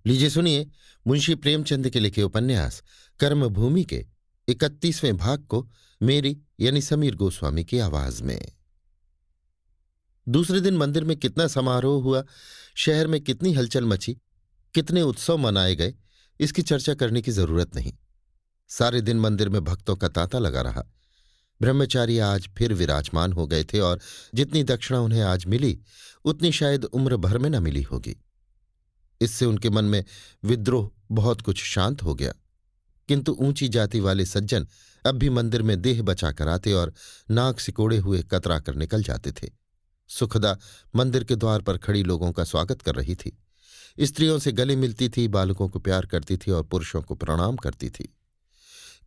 लीजिए सुनिए मुंशी प्रेमचंद के लिखे उपन्यास कर्मभूमि के 31वें भाग को मेरी यानी समीर गोस्वामी की आवाज में। दूसरे दिन मंदिर में कितना समारोह हुआ, शहर में कितनी हलचल मची, कितने उत्सव मनाए गए, इसकी चर्चा करने की जरूरत नहीं। सारे दिन मंदिर में भक्तों का तांता लगा रहा। ब्रह्मचारी आज फिर विराजमान हो गए थे और जितनी दक्षिणा उन्हें आज मिली उतनी शायद उम्र भर में न मिली होगी। इससे उनके मन में विद्रोह बहुत कुछ शांत हो गया। किंतु ऊंची जाति वाले सज्जन अब भी मंदिर में देह बचाकर आते और नाक सिकोड़े हुए कतरा कर निकल जाते थे। सुखदा मंदिर के द्वार पर खड़ी लोगों का स्वागत कर रही थी। स्त्रियों से गले मिलती थी, बालकों को प्यार करती थी और पुरुषों को प्रणाम करती थी।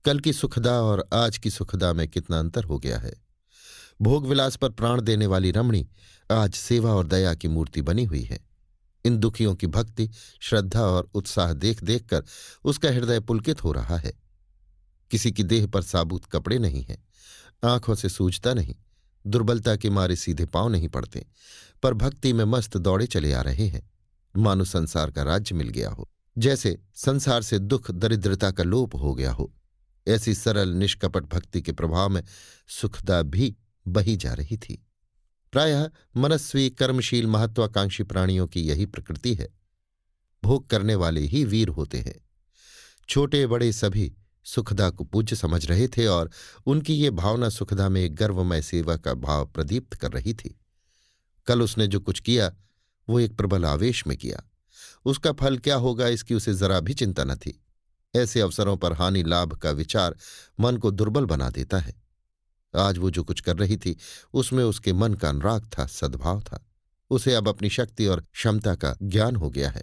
कल की सुखदा और आज की सुखदा में कितना अंतर हो गया है। भोग विलास पर प्राण देने वाली रमणी आज सेवा और दया की मूर्ति बनी हुई है। इन दुखियों की भक्ति, श्रद्धा और उत्साह देख देख कर उसका हृदय पुलकित हो रहा है। किसी की देह पर साबुत कपड़े नहीं हैं, आंखों से सूझता नहीं, दुर्बलता के मारे सीधे पांव नहीं पड़ते, पर भक्ति में मस्त दौड़े चले आ रहे हैं, मानो संसार का राज्य मिल गया हो, जैसे संसार से दुख दरिद्रता का लोप हो गया हो। ऐसी सरल निष्कपट भक्ति के प्रभाव में सुखदा भी बही जा रही थी। प्रायः मनस्वी कर्मशील महत्वाकांक्षी प्राणियों की यही प्रकृति है। भोग करने वाले ही वीर होते हैं। छोटे बड़े सभी सुखदा को पूज्य समझ रहे थे और उनकी ये भावना सुखदा में एक गर्वमय सेवा का भाव प्रदीप्त कर रही थी। कल उसने जो कुछ किया वो एक प्रबल आवेश में किया। उसका फल क्या होगा इसकी उसे जरा भी चिंता न थी। ऐसे अवसरों पर हानि लाभ का विचार मन को दुर्बल बना देता है। आज वो जो कुछ कर रही थी उसमें उसके मन का अनुराग था, सद्भाव था। उसे अब अपनी शक्ति और क्षमता का ज्ञान हो गया है।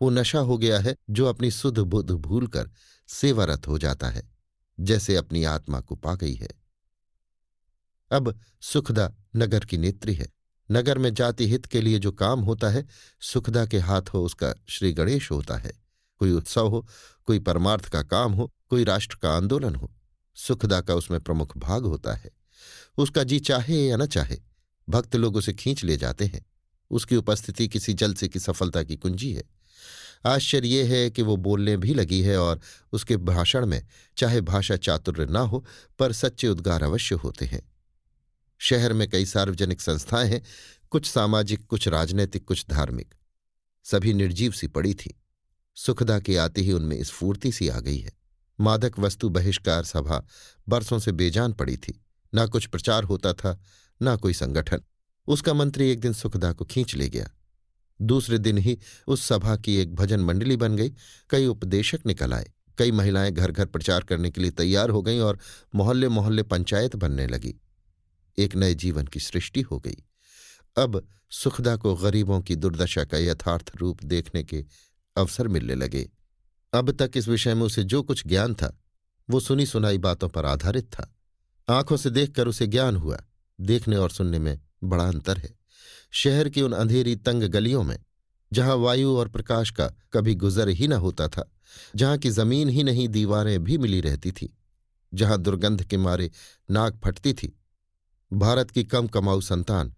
वो नशा हो गया है जो अपनी सुध बुध भूलकर सेवारत हो जाता है, जैसे अपनी आत्मा को पा गई है। अब सुखदा नगर की नेत्री है। नगर में जाति हित के लिए जो काम होता है सुखदा के हाथ हो उसका श्री गणेश होता है। कोई उत्सव हो, कोई परमार्थ का काम हो, कोई राष्ट्र का आंदोलन हो, सुखदा का उसमें प्रमुख भाग होता है। उसका जी चाहे या न चाहे भक्त लोग उसे खींच ले जाते हैं। उसकी उपस्थिति किसी जलसे की सफलता की कुंजी है। आश्चर्य यह है कि वो बोलने भी लगी है और उसके भाषण में चाहे भाषा चातुर्य न हो पर सच्चे उद्गार अवश्य होते हैं। शहर में कई सार्वजनिक संस्थाएं हैं, कुछ सामाजिक, कुछ राजनैतिक, कुछ धार्मिक। सभी निर्जीव सी पड़ी थीं। सुखदा के आते ही उनमें स्फूर्ति सी आ गई है। मादक वस्तु बहिष्कार सभा बरसों से बेजान पड़ी थी। ना कुछ प्रचार होता था, ना कोई संगठन। उसका मंत्री एक दिन सुखदा को खींच ले गया। दूसरे दिन ही उस सभा की एक भजन मंडली बन गई। कई उपदेशक निकल आए। कई महिलाएं घर घर प्रचार करने के लिए तैयार हो गईं और मोहल्ले मोहल्ले पंचायत बनने लगी। एक नए जीवन की सृष्टि हो गई। अब सुखदा को गरीबों की दुर्दशा का यथार्थ रूप देखने के अवसर मिलने लगे। अब तक इस विषय में उसे जो कुछ ज्ञान था वो सुनी सुनाई बातों पर आधारित था। आंखों से देखकर उसे ज्ञान हुआ, देखने और सुनने में बड़ा अंतर है। शहर की उन अंधेरी तंग गलियों में जहां वायु और प्रकाश का कभी गुजर ही न होता था, जहां की जमीन ही नहीं दीवारें भी मिली रहती थी, जहां दुर्गंध के मारे नाक फटती थी, भारत की कम कमाऊ संतान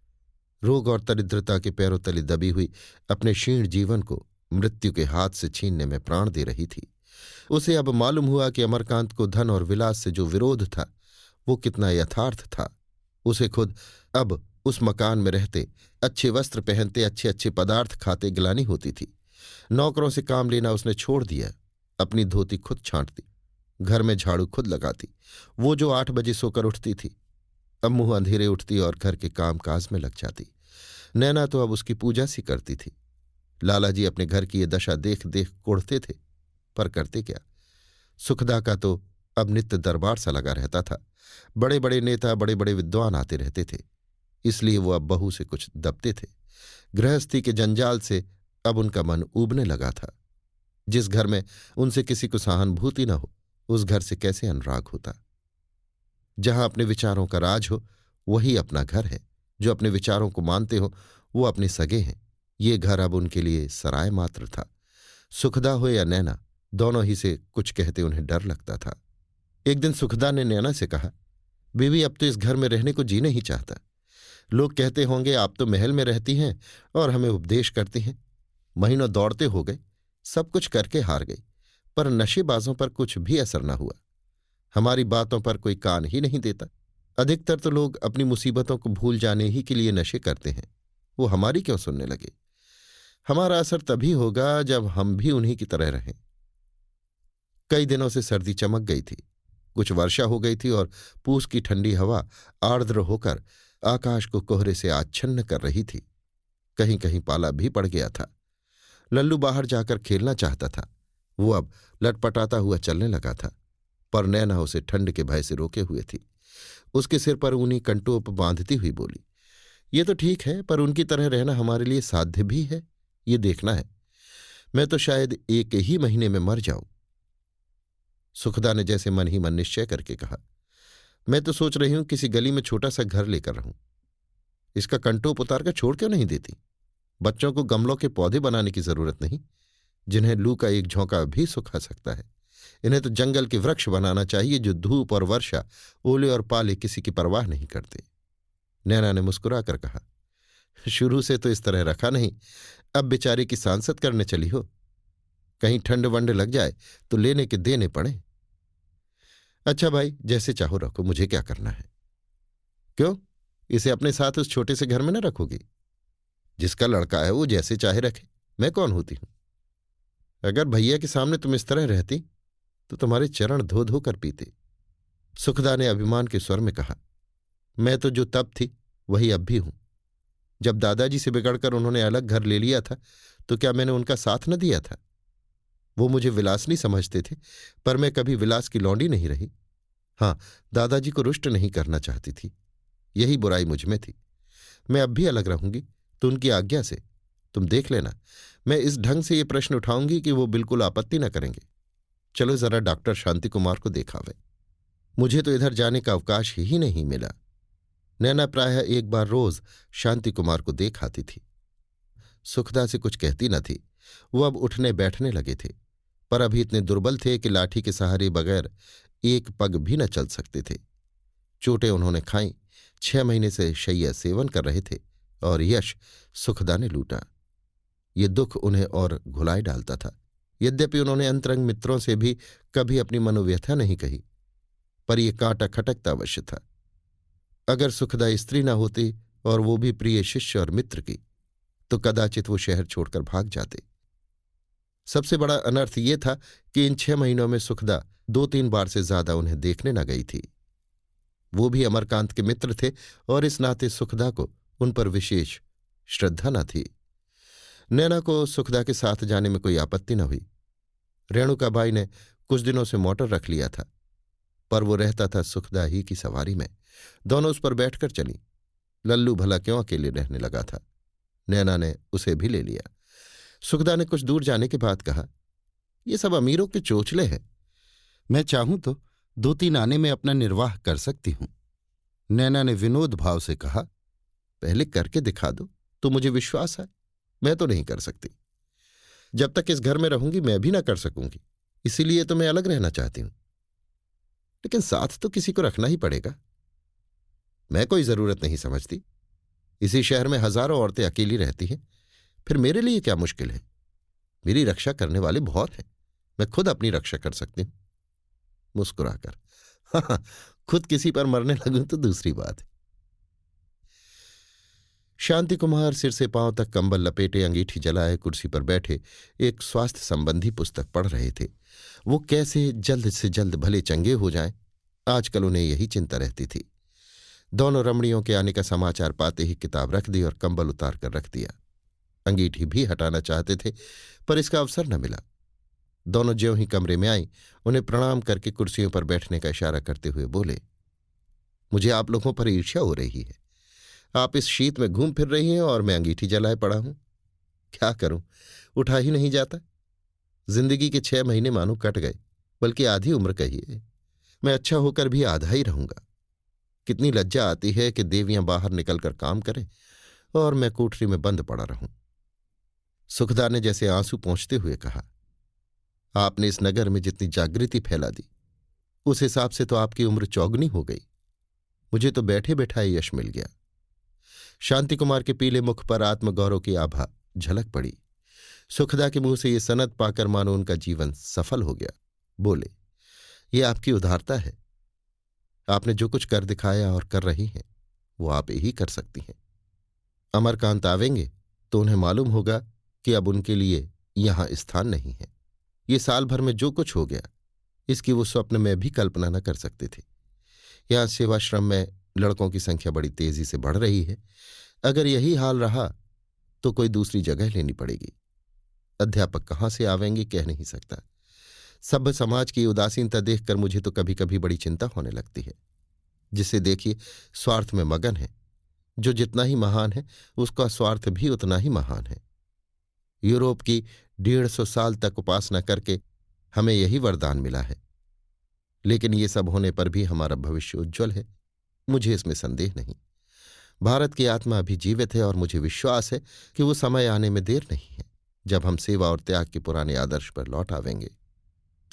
रोग और दरिद्रता के पैरों तले दबी हुई अपने क्षीण जीवन को मृत्यु के हाथ से छीनने में प्राण दे रही थी। उसे अब मालूम हुआ कि अमरकांत को धन और विलास से जो विरोध था वो कितना यथार्थ था। उसे खुद अब उस मकान में रहते, अच्छे वस्त्र पहनते, अच्छे अच्छे पदार्थ खाते गिलानी होती थी। नौकरों से काम लेना उसने छोड़ दिया। अपनी धोती खुद छांटती, घर में झाड़ू खुद लगाती। वो जो 8 बजे सोकर उठती थी अब मुंह अंधेरे उठती और घर के काम काज में लग जाती। नैना तो अब उसकी पूजा सी करती थी। लालाजी अपने घर की ये दशा देख देख कोढ़ते थे, पर करते क्या। सुखदा का तो अब नित्य दरबार सा लगा रहता था। बड़े बड़े नेता, बड़े बड़े विद्वान आते रहते थे, इसलिए वो अब बहू से कुछ दबते थे। गृहस्थी के जंजाल से अब उनका मन ऊबने लगा था। जिस घर में उनसे किसी को सहानुभूति न हो उस घर से कैसे अनुराग होता। जहां अपने विचारों का राज हो वही अपना घर है। जो अपने विचारों को मानते हो वो अपने सगे हैं। ये घर अब उनके लिए सराय मात्र था। सुखदा हो या नैना, दोनों ही से कुछ कहते उन्हें डर लगता था। एक दिन सुखदा ने नैना से कहा, बीवी अब तो इस घर में रहने को जी नहीं चाहता। लोग कहते होंगे आप तो महल में रहती हैं और हमें उपदेश करती हैं। महीनों दौड़ते हो गए, सब कुछ करके हार गई, पर नशेबाजों पर कुछ भी असर न हुआ। हमारी बातों पर कोई कान ही नहीं देता। अधिकतर तो लोग अपनी मुसीबतों को भूल जाने ही के लिए नशे करते हैं, वो हमारी क्यों सुनने लगे? हमारा असर तभी होगा जब हम भी उन्हीं की तरह रहें। कई दिनों से सर्दी चमक गई थी, कुछ वर्षा हो गई थी और पूस की ठंडी हवा आर्द्र होकर आकाश को कोहरे से आच्छन्न कर रही थी। कहीं कहीं पाला भी पड़ गया था। लल्लू बाहर जाकर खेलना चाहता था। वो अब लटपटाता हुआ चलने लगा था, पर नैना उसे ठंड के भय से रोके हुए थी। उसके सिर पर ऊनी कंटोप बांधती हुई बोली, ये तो ठीक है, पर उनकी तरह रहना हमारे लिए साध्य भी है, ये देखना है। मैं तो शायद 1 ही महीने में मर जाऊं। सुखदा ने जैसे मन ही मन निश्चय करके कहा, मैं तो सोच रही हूं किसी गली में छोटा सा घर लेकर रहूं। इसका कंटोप उतार कर छोड़ क्यों नहीं देती? बच्चों को गमलों के पौधे बनाने की जरूरत नहीं, जिन्हें लू का एक झोंका भी सुखा सकता है। इन्हें तो जंगल के वृक्ष बनाना चाहिए, जो धूप और वर्षा, ओले और पाले किसी की परवाह नहीं करते। नैना ने मुस्कुराकर कहा, शुरू से तो इस तरह रखा नहीं, अब बेचारी की सांसत करने चली हो। कहीं ठंड वंड लग जाए तो लेने के देने पड़े। अच्छा भाई, जैसे चाहो रखो, मुझे क्या करना है? क्यों, इसे अपने साथ उस छोटे से घर में न रखोगी? जिसका लड़का है वो जैसे चाहे रखे, मैं कौन होती हूं? अगर भैया के सामने तुम इस तरह रहती तो तुम्हारे चरण धो धो कर पीते। सुखदा ने अभिमान के स्वर में कहा, मैं तो जो तब थी वही अब भी हूं। जब दादाजी से बिगड़कर उन्होंने अलग घर ले लिया था तो क्या मैंने उनका साथ न दिया था? वो मुझे विलासनी समझते थे, पर मैं कभी विलास की लौंडी नहीं रही। हाँ, दादाजी को रुष्ट नहीं करना चाहती थी, यही बुराई मुझ में थी। मैं अब भी अलग रहूंगी तो उनकी आज्ञा से। तुम देख लेना, मैं इस ढंग से ये प्रश्न उठाऊंगी कि वो बिल्कुल आपत्ति न करेंगे। चलो जरा डॉक्टर शांति कुमार को देखावे। मुझे तो इधर जाने का अवकाश ही नहीं मिला। नैना प्रायः एक बार रोज शांति कुमार को देख आती थी। सुखदा से कुछ कहती न थी। वो अब उठने बैठने लगे थे, पर अभी इतने दुर्बल थे कि लाठी के सहारे बगैर एक पग भी न चल सकते थे। चोटें उन्होंने खाई, 6 महीने से शैय्या सेवन कर रहे थे, और यश सुखदा ने लूटा। ये दुख उन्हें और घुलाए डालता था। यद्यपि उन्होंने अंतरंग मित्रों से भी कभी अपनी मनोव्यथा नहीं कही, पर यह कांटा खटकता अवश्य था। अगर सुखदा स्त्री न होती और वो भी प्रिय शिष्य और मित्र की, तो कदाचित वो शहर छोड़कर भाग जाते। सबसे बड़ा अनर्थ ये था कि इन 6 महीनों में सुखदा 2-3 बार से ज्यादा उन्हें देखने न गई थी। वो भी अमरकांत के मित्र थे और इस नाते सुखदा को उन पर विशेष श्रद्धा न थी। नैना को सुखदा के साथ जाने में कोई आपत्ति न हुई। रेणुकाबाई ने कुछ दिनों से मोटर रख लिया था, पर वो रहता था सुखदा ही की सवारी में। दोनों उस पर बैठकर चली। लल्लू भला क्यों अकेले रहने लगा था, नैना ने उसे भी ले लिया। सुखदा ने कुछ दूर जाने के बाद कहा, ये सब अमीरों के चोचले हैं। मैं चाहूं तो 2-3 आने में अपना निर्वाह कर सकती हूं। नैना ने विनोद भाव से कहा, पहले करके दिखा दो तो मुझे विश्वास है। मैं तो नहीं कर सकती। जब तक इस घर में रहूंगी मैं भी ना कर सकूंगी, इसीलिए तो मैं अलग रहना चाहती हूं। लेकिन साथ तो किसी को रखना ही पड़ेगा। मैं कोई जरूरत नहीं समझती। इसी शहर में हजारों औरतें अकेली रहती हैं, फिर मेरे लिए क्या मुश्किल है? मेरी रक्षा करने वाले बहुत हैं, मैं खुद अपनी रक्षा कर सकती हूं। मुस्कुराकर, हाँ, खुद किसी पर मरने लगूं तो दूसरी बात है। शांति कुमार सिर से पांव तक कंबल लपेटे, अंगीठी जलाए, कुर्सी पर बैठे एक स्वास्थ्य संबंधी पुस्तक पढ़ रहे थे। वो कैसे जल्द से जल्द भले चंगे हो जाएं, आजकल उन्हें यही चिंता रहती थी। दोनों रमणियों के आने का समाचार पाते ही किताब रख दी और कंबल उतार कर रख दिया। अंगीठी भी हटाना चाहते थे, पर इसका अवसर न मिला। दोनों ज्यों ही कमरे में आई, उन्हें प्रणाम करके कुर्सियों पर बैठने का इशारा करते हुए बोले, मुझे आप लोगों पर ईर्ष्या हो रही है। आप इस शीत में घूम फिर रही हैं और मैं अंगीठी जलाए पड़ा हूं। क्या करूं, उठा ही नहीं जाता। जिंदगी के 6 महीने मानो कट गए, बल्कि आधी उम्र कहिए। मैं अच्छा होकर भी आधा ही रहूंगा। कितनी लज्जा आती है कि देवियां बाहर निकलकर काम करें और मैं कोठरी में बंद पड़ा रहूं। सुखदा ने जैसे आंसू पोंछते हुए कहा, आपने इस नगर में जितनी जागृति फैला दी, उस हिसाब से तो आपकी उम्र चौगनी हो गई। मुझे तो बैठे बैठाए यश मिल गया। शांति कुमार के पीले मुख पर आत्मगौरव की आभा झलक पड़ी। सुखदा के मुंह से ये सनद पाकर मानो उनका जीवन सफल हो गया। बोले, ये आपकी उदारता है। आपने जो कुछ कर दिखाया और कर रही हैं वो आप ही कर सकती हैं। अमरकांत आवेंगे तो उन्हें मालूम होगा कि अब उनके लिए यहां स्थान नहीं है। ये साल भर में जो कुछ हो गया इसकी वो स्वप्न में भी कल्पना न कर सकते थे। यहां सेवाश्रम में लड़कों की संख्या बड़ी तेजी से बढ़ रही है। अगर यही हाल रहा तो कोई दूसरी जगह लेनी पड़ेगी। अध्यापक कहाँ से आवेंगे कह नहीं सकता। सभ्य समाज की उदासीनता देखकर मुझे तो कभी कभी बड़ी चिंता होने लगती है। जिसे देखिए स्वार्थ में मगन है। जो जितना ही महान है उसका स्वार्थ भी उतना ही महान है। यूरोप की 150 साल तक उपासना करके हमें यही वरदान मिला है। लेकिन ये सब होने पर भी हमारा भविष्य उज्ज्वल है, मुझे इसमें संदेह नहीं। भारत की आत्मा अभी जीवित है और मुझे विश्वास है कि वो समय आने में देर नहीं है जब हम सेवा और त्याग के पुराने आदर्श पर लौट आवेंगे।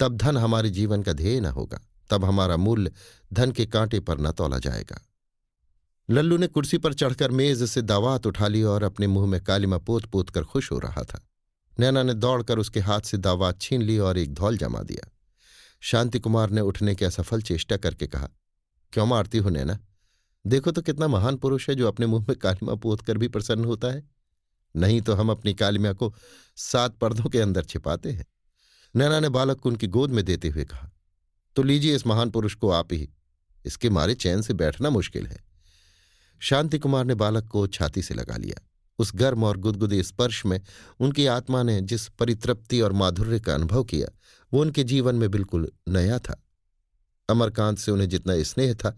तब धन हमारे जीवन का ध्येय न होगा, तब हमारा मूल्य धन के कांटे पर न तौला जाएगा। लल्लू ने कुर्सी पर चढ़कर मेज से दावात उठा ली और अपने मुंह में कालिमा पोत पोत कर खुश हो रहा था। नैना ने दौड़कर उसके हाथ से दावात छीन ली और एक धौल जमा दिया। शांति कुमार ने उठने की असफल चेष्टा करके कहा, क्यों मारती हो नैना? देखो तो कितना महान पुरुष है जो अपने मुंह में कालिमा पोत कर भी प्रसन्न होता है। नहीं तो हम अपनी कालिमा को 7 पर्दों के अंदर छिपाते हैं। नैना ने बालक को उनकी गोद में देते हुए कहा, तो लीजिए इस महान पुरुष को आप ही, इसके मारे चैन से बैठना मुश्किल है। शांति कुमार ने बालक को छाती से लगा लिया। उस गर्म और गुदगुदे स्पर्श में उनकी आत्मा ने जिस परितृप्ति और माधुर्य का अनुभव किया वो उनके जीवन में बिल्कुल नया था। अमरकांत से उन्हें जितना स्नेह था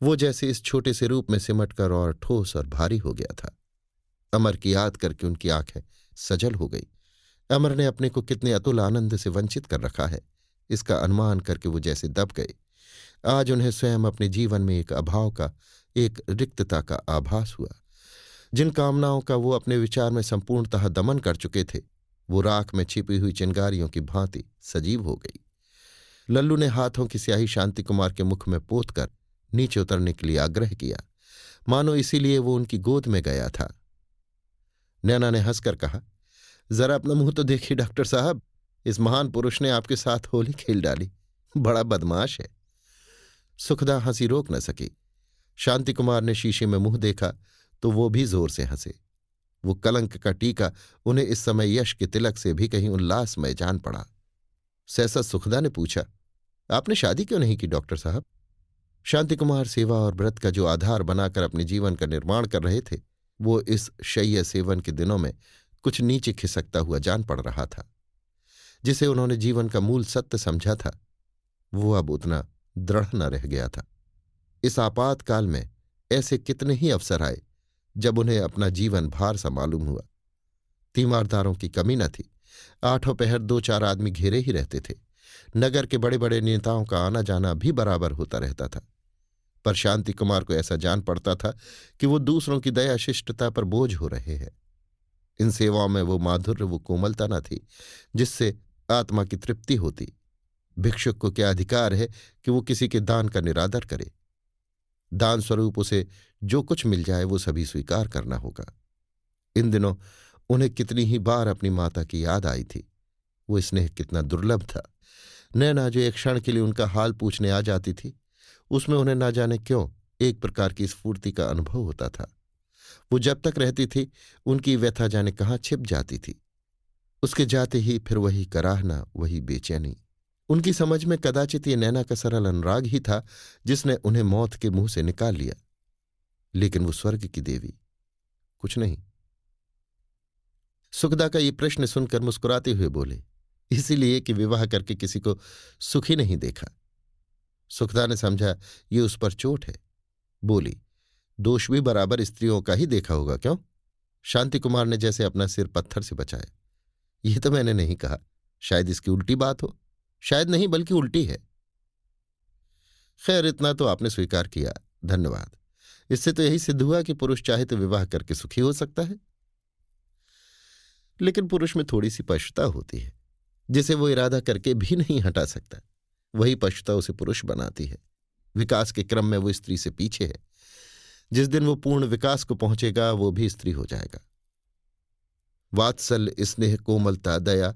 वो जैसे इस छोटे से रूप में सिमटकर और ठोस और भारी हो गया था। अमर की याद करके उनकी आंखें सजल हो गई। अमर ने अपने को कितने अतुल आनंद से वंचित कर रखा है इसका अनुमान करके वो जैसे दब गए। आज उन्हें स्वयं अपने जीवन में एक अभाव का, एक रिक्तता का आभास हुआ। जिन कामनाओं का वो अपने विचार में संपूर्णतः दमन कर चुके थे वो राख में छिपी हुई चिंगारियों की भांति सजीव हो गई। लल्लू ने हाथों की स्याही शांति कुमार के मुख में पोतकर नीचे उतरने के लिए आग्रह किया, मानो इसीलिए वो उनकी गोद में गया था। नैना ने हंसकर कहा, जरा अपना मुंह तो देखिए डॉक्टर साहब, इस महान पुरुष ने आपके साथ होली खेल डाली, बड़ा बदमाश है। सुखदा हंसी रोक न सकी। शांति कुमार ने शीशे में मुंह देखा तो वो भी जोर से हंसे। वो कलंक का टीका उन्हें इस समय यश के तिलक से भी कहीं उल्लासमय जान पड़ा। सहसा सुखदा ने पूछा, आपने शादी क्यों नहीं की डॉक्टर साहब? शांति कुमार सेवा और व्रत का जो आधार बनाकर अपने जीवन का निर्माण कर रहे थे वो इस शय्या सेवन के दिनों में कुछ नीचे खिसकता हुआ जान पड़ रहा था। जिसे उन्होंने जीवन का मूल सत्य समझा था वो अब उतना दृढ़ न रह गया था। इस आपातकाल में ऐसे कितने ही अवसर आए जब उन्हें अपना जीवन भार सा मालूम हुआ। तीमारदारों की कमी न थी। 8 पहर 2-4 आदमी घेरे ही रहते थे। नगर के बड़े बड़े नेताओं का आना जाना भी बराबर होता रहता था। पर शांति कुमार को ऐसा जान पड़ता था कि वो दूसरों की दया शिष्टता पर बोझ हो रहे हैं। इन सेवाओं में वो माधुर्य, वो कोमलता न थी जिससे आत्मा की तृप्ति होती। भिक्षुक को क्या अधिकार है कि वो किसी के दान का निरादर करे? दान स्वरूप उसे जो कुछ मिल जाए वो सभी स्वीकार करना होगा। इन दिनों उन्हें कितनी ही बार अपनी माता की याद आई थी। वो स्नेह कितना दुर्लभ था। नैना जो एक क्षण के लिए उनका हाल पूछने आ जाती थी उसमें उन्हें ना जाने क्यों एक प्रकार की स्फूर्ति का अनुभव होता था। वो जब तक रहती थी उनकी व्यथा जाने कहाँ छिप जाती थी। उसके जाते ही फिर वही कराहना, वही बेचैनी। उनकी समझ में कदाचित ये नैना का सरल अनुराग ही था जिसने उन्हें मौत के मुंह से निकाल लिया। लेकिन वो स्वर्ग की देवी, कुछ नहीं। सुखदा का ये प्रश्न सुनकर मुस्कुराते हुए बोले, इसीलिए कि विवाह करके किसी को सुखी नहीं देखा। सुखदा ने समझा ये उस पर चोट है। बोली, दोष भी बराबर स्त्रियों का ही देखा होगा क्यों? शांति कुमार ने जैसे अपना सिर पत्थर से बचाया, ये तो मैंने नहीं कहा, शायद इसकी उल्टी बात हो। शायद नहीं बल्कि उल्टी है। खैर इतना तो आपने स्वीकार किया, धन्यवाद। इससे तो यही सिद्ध हुआ कि पुरुष चाहे तो विवाह करके सुखी हो सकता है। लेकिन पुरुष में थोड़ी सी पशुता होती है जिसे वो इरादा करके भी नहीं हटा सकता। वही पशुता उसे पुरुष बनाती है। विकास के क्रम में वो स्त्री से पीछे है। जिस दिन वो पूर्ण विकास को पहुंचेगा वो भी स्त्री हो जाएगा। वात्सल्य, स्नेह, कोमलता, दया,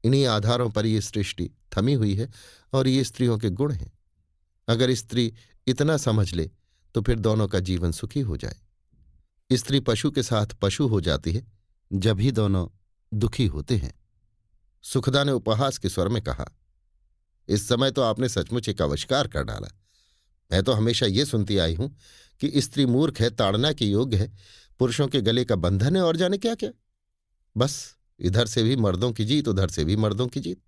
इन्हीं आधारों पर ये सृष्टि थमी हुई है और ये स्त्रियों के गुण हैं। अगर स्त्री इतना समझ ले तो फिर दोनों का जीवन सुखी हो जाए। स्त्री पशु के साथ पशु हो जाती है जब ही दोनों दुखी होते हैं। सुखदा ने उपहास के स्वर में कहा, इस समय तो आपने सचमुच एक आविष्कार कर डाला। मैं तो हमेशा ये सुनती आई हूं कि स्त्री मूर्ख है, ताड़ना के योग्य है, पुरुषों के गले का बंधन है और जाने क्या क्या। बस इधर से भी मर्दों की जीत, उधर से भी मर्दों की जीत।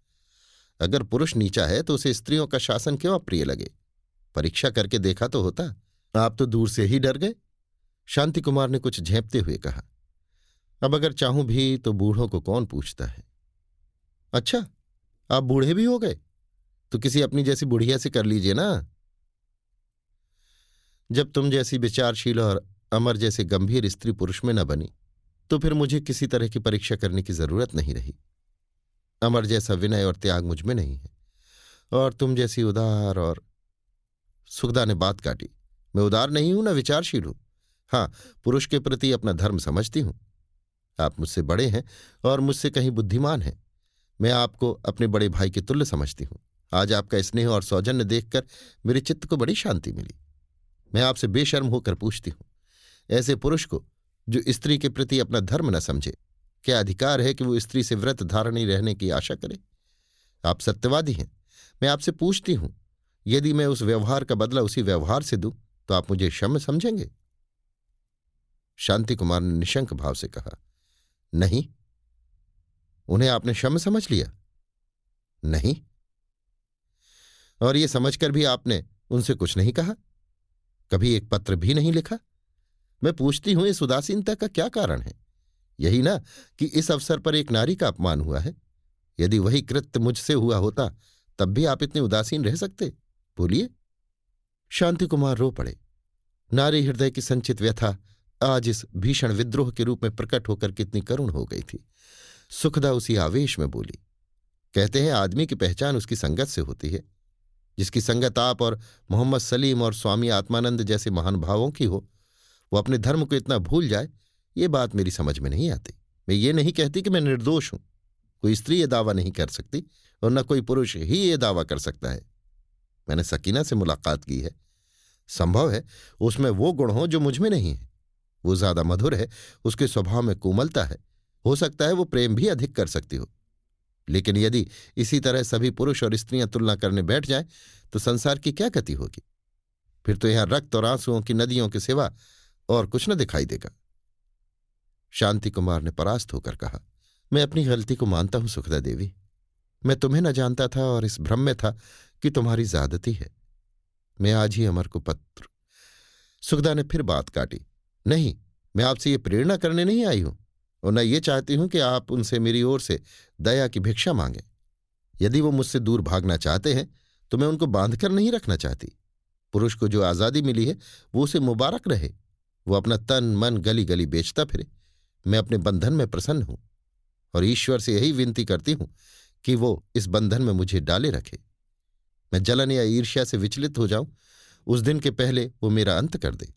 अगर पुरुष नीचा है तो उसे स्त्रियों का शासन क्यों अप्रिय लगे? परीक्षा करके देखा तो होता। आप तो दूर से ही डर गए। शांति कुमार ने कुछ झेंपते हुए कहा, अब अगर चाहूं भी तो बूढ़ों को कौन पूछता है। अच्छा, आप बूढ़े भी हो गए? तो किसी अपनी जैसी बुढ़िया से कर लीजिए ना। जब तुम जैसी विचारशील और अमर जैसे गंभीर स्त्री पुरुष में न बनी तो फिर मुझे किसी तरह की परीक्षा करने की जरूरत नहीं रही। अमर जैसा विनय और त्याग मुझ में नहीं है, और तुम जैसी उदार और। सुखदा ने बात काटी, मैं उदार नहीं हूं, न विचारशील हूं। हाँ, पुरुष के प्रति अपना धर्म समझती हूं। आप मुझसे बड़े हैं और मुझसे कहीं बुद्धिमान हैं। मैं आपको अपने बड़े भाई के तुल्य समझती हूं। आज आपका स्नेह और सौजन्य देखकर मेरे चित्त को बड़ी शांति मिली। मैं आपसे बेशर्म होकर पूछती हूं, ऐसे पुरुष को जो स्त्री के प्रति अपना धर्म न समझे, क्या अधिकार है कि वो स्त्री से व्रत धारणी रहने की आशा करे? आप सत्यवादी हैं। मैं आपसे पूछती हूं, यदि मैं उस व्यवहार का बदला उसी व्यवहार से दूं तो आप मुझे क्षम्य समझेंगे? शांति कुमार ने निशंक भाव से कहा, नहीं। उन्हें आपने क्षम्य समझ लिया? नहीं। और ये समझकर भी आपने उनसे कुछ नहीं कहा? कभी एक पत्र भी नहीं लिखा? मैं पूछती हूं, इस उदासीनता का क्या कारण है? यही ना कि इस अवसर पर एक नारी का अपमान हुआ है। यदि वही कृत्य मुझसे हुआ होता तब भी आप इतने उदासीन रह सकते? बोलिए। शांति कुमार रो पड़े। नारी हृदय की संचित व्यथा आज इस भीषण विद्रोह के रूप में प्रकट होकर कितनी करुण हो गई थी। सुखदा उसी आवेश में बोली, कहते हैं आदमी की पहचान उसकी संगत से होती है। जिसकी संगत आप और मोहम्मद सलीम और स्वामी आत्मानंद जैसे महान भावों की हो, वो अपने धर्म को इतना भूल जाए, ये बात मेरी समझ में नहीं आती। मैं ये नहीं कहती कि मैं निर्दोष हूं। कोई स्त्री ये दावा नहीं कर सकती और न कोई पुरुष ही ये दावा कर सकता है। मैंने सकीना से मुलाकात की है। संभव है उसमें वो गुण हो जो मुझ में नहीं है। वो ज्यादा मधुर है, उसके स्वभाव में कोमलता है। हो सकता है वो प्रेम भी अधिक कर सकती हो। लेकिन यदि इसी तरह सभी पुरुष और स्त्रियां तुलना करने बैठ जाएं तो संसार की क्या गति होगी? फिर तो यहां रक्त और आंसुओं की नदियों के सिवा और कुछ न दिखाई देगा। शांति कुमार ने परास्त होकर कहा, मैं अपनी गलती को मानता हूं सुखदा देवी। मैं तुम्हें न जानता था और इस भ्रम में था कि तुम्हारी ज्यादती है। मैं आज ही अमर को पत्र। सुखदा ने फिर बात काटी, नहीं, मैं आपसे ये प्रेरणा करने नहीं आई हूं और न ये चाहती हूं कि आप उनसे मेरी ओर से दया की भिक्षा मांगें। यदि वो मुझसे दूर भागना चाहते हैं तो मैं उनको बांध कर नहीं रखना चाहती। पुरुष को जो आज़ादी मिली है वो उसे मुबारक रहे। वो अपना तन मन गली गली बेचता फिरे। मैं अपने बंधन में प्रसन्न हूं और ईश्वर से यही विनती करती हूं कि वो इस बंधन में मुझे डाले रखे। मैं जलन या ईर्ष्या से विचलित हो जाऊं, उस दिन के पहले वो मेरा अंत कर दे।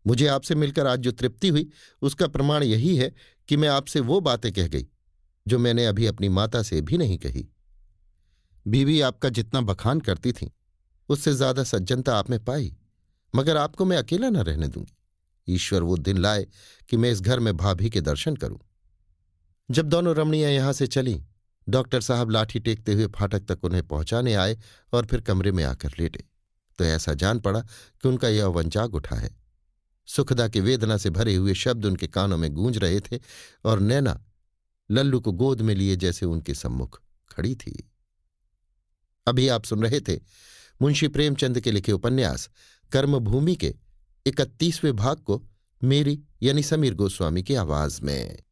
मुझे आपसे मिलकर आज जो तृप्ति हुई उसका प्रमाण यही है कि मैं आपसे वो बातें कह गई जो मैंने अभी अपनी माता से भी नहीं कही। बीवी आपका जितना बखान करती थी उससे ज्यादा सज्जनता आप में पाई, मगर आपको मैं अकेला न रहने दूंगी। ईश्वर वो दिन लाए कि मैं इस घर में भाभी के दर्शन करूं। जब दोनों रमणियां यहां से चलीं, डॉक्टर साहब लाठी टेकते हुए फाटक तक उन्हें पहुंचाने आए और फिर कमरे में आकर लेटे तो ऐसा जान पड़ा कि उनका यौवन जाग उठा है। सुखदा के वेदना से भरे हुए शब्द उनके कानों में गूंज रहे थे और नैना लल्लू को गोद में लिए जैसे उनके सम्मुख खड़ी थी। अभी आप सुन रहे थे मुंशी प्रेमचंद के लिखे उपन्यास कर्मभूमि के 31वें भाग को मेरी यानी समीर गोस्वामी की आवाज में।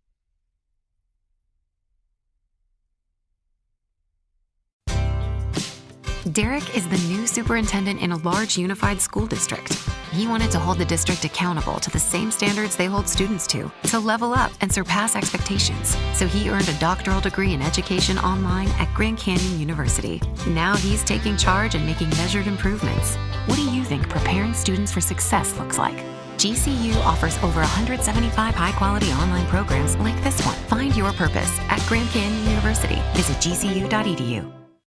Derek is the new superintendent in a large unified school district. He wanted to hold the district accountable to the same standards they hold students to level up and surpass expectations. So he earned a doctoral degree in education online at Grand Canyon University. Now he's taking charge and making measured improvements. What do you think preparing students for success looks like? GCU offers over 175 high-quality online programs like this one. Find your purpose at Grand Canyon University. Visit gcu.edu.